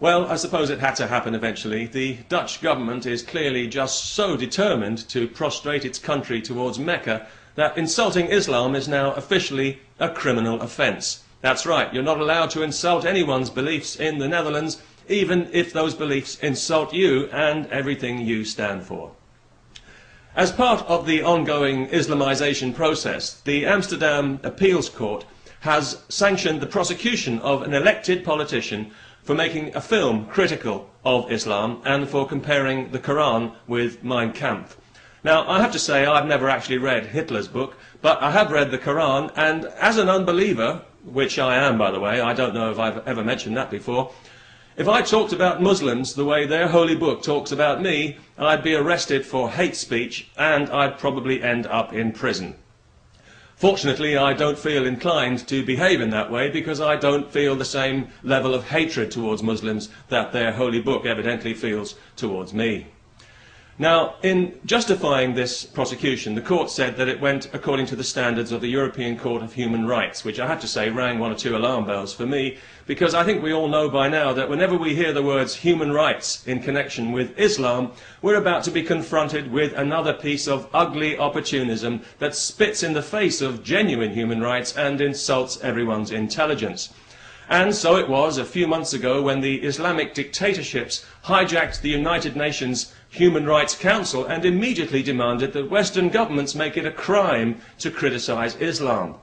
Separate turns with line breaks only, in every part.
Well, I suppose it had to happen eventually. The Dutch government is clearly just so determined to prostrate its country towards Mecca that insulting Islam is now officially a criminal offence. That's right, you're not allowed to insult anyone's beliefs in the Netherlands, even if those beliefs insult you and everything you stand for. As part of the ongoing Islamisation process, the Amsterdam Appeals Court has sanctioned the prosecution of an elected politician for making a film critical of Islam and for comparing the Quran with Mein Kampf. Now, I have to say I've never actually read Hitler's book, but I have read the Quran, and as an unbeliever, which I am, by the way, I don't know if I've ever mentioned that before, if I talked about Muslims the way their holy book talks about me, I'd be arrested for hate speech and I'd probably end up in prison. Fortunately, I don't feel inclined to behave in that way because I don't feel the same level of hatred towards Muslims that their holy book evidently feels towards me. Now, in justifying this prosecution, the court said that it went according to the standards of the European Court of Human Rights, which I have to say rang one or two alarm bells for me, because I think we all know by now that whenever we hear the words human rights in connection with Islam, we're about to be confronted with another piece of ugly opportunism that spits in the face of genuine human rights and insults everyone's intelligence. And so it was a few months ago when the Islamic dictatorships hijacked the United Nations Human Rights Council and immediately demanded that Western governments make it a crime to criticize Islam.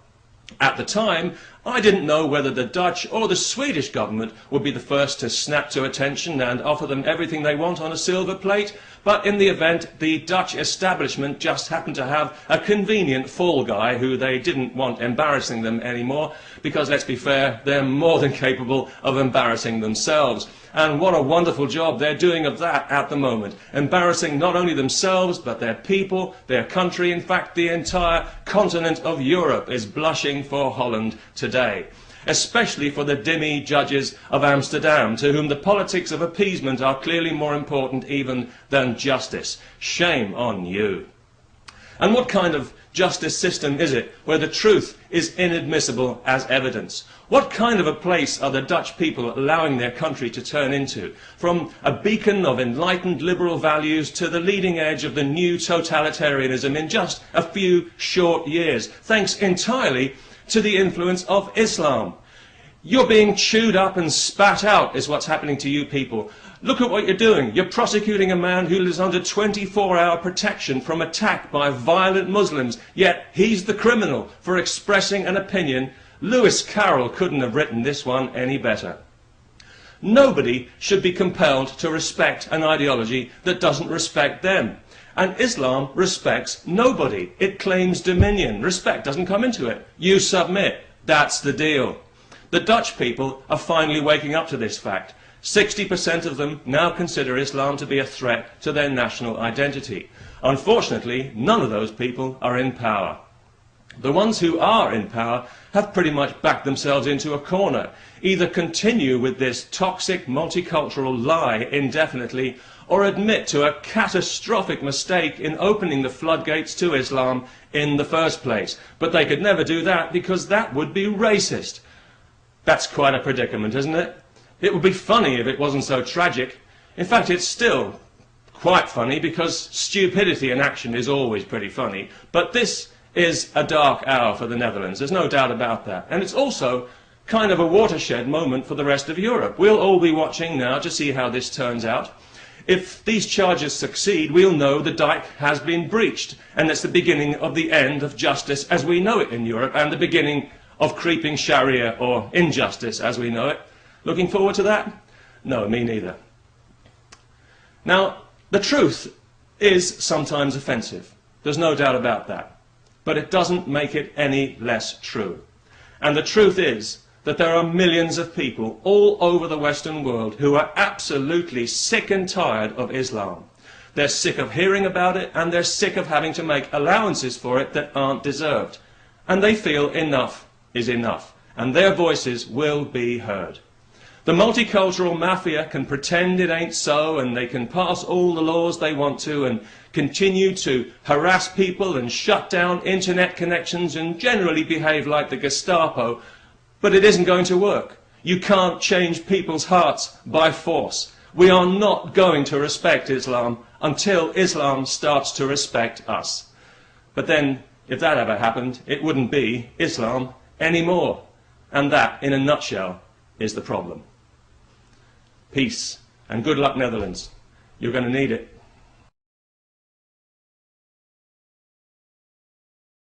At the time, I didn't know whether the Dutch or the Swedish government would be the first to snap to attention and offer them everything they want on a silver plate, but in the event, the Dutch establishment just happened to have a convenient fall guy who they didn't want embarrassing them anymore, because let's be fair, they're more than capable of embarrassing themselves. And what a wonderful job they're doing of that at the moment, embarrassing not only themselves, but their people, their country. In fact, the entire continent of Europe is blushing for Holland today, especially for the dhimmi judges of Amsterdam, to whom the politics of appeasement are clearly more important even than justice. Shame on you. And what kind of justice system is it where the truth is inadmissible as evidence? What kind of a place are the Dutch people allowing their country to turn into? From a beacon of enlightened liberal values to the leading edge of the new totalitarianism in just a few short years, thanks entirely to the influence of Islam. You're being chewed up and spat out is what's happening to you people. Look at what you're doing. You're prosecuting a man who lives under 24-hour protection from attack by violent Muslims, yet he's the criminal for expressing an opinion. Lewis Carroll couldn't have written this one any better. Nobody should be compelled to respect an ideology that doesn't respect them. And Islam respects nobody. It claims dominion. Respect doesn't come into it. You submit. That's the deal. The Dutch people are finally waking up to this fact. 60% of them now consider Islam to be a threat to their national identity. Unfortunately, none of those people are in power. The ones who are in power have pretty much backed themselves into a corner. Either continue with this toxic multicultural lie indefinitely, or admit to a catastrophic mistake in opening the floodgates to Islam in the first place. But they could never do that because that would be racist. That's quite a predicament, isn't it? It would be funny if it wasn't so tragic. In fact, it's still quite funny because stupidity in action is always pretty funny. But this is a dark hour for the Netherlands. There's no doubt about that. And it's also kind of a watershed moment for the rest of Europe. We'll all be watching now to see how this turns out. If these charges succeed, we'll know the dike has been breached, and it's the beginning of the end of justice as we know it in Europe, and the beginning of creeping Sharia or injustice as we know it. Looking forward to that? No, me neither. Now, the truth is sometimes offensive. There's no doubt about that. But it doesn't make it any less true. And the truth is that there are millions of people all over the Western world who are absolutely sick and tired of Islam. They're sick of hearing about it, and they're sick of having to make allowances for it that aren't deserved. And they feel enough is enough, and their voices will be heard. The multicultural mafia can pretend it ain't so, and they can pass all the laws they want to and continue to harass people and shut down internet connections and generally behave like the Gestapo, but it isn't going to work. You can't change people's hearts by force. We are not going to respect Islam until Islam starts to respect us. But then, if that ever happened, it wouldn't be Islam anymore. And that, in a nutshell, is the problem. Peace, and good luck, Netherlands. You're going to need it.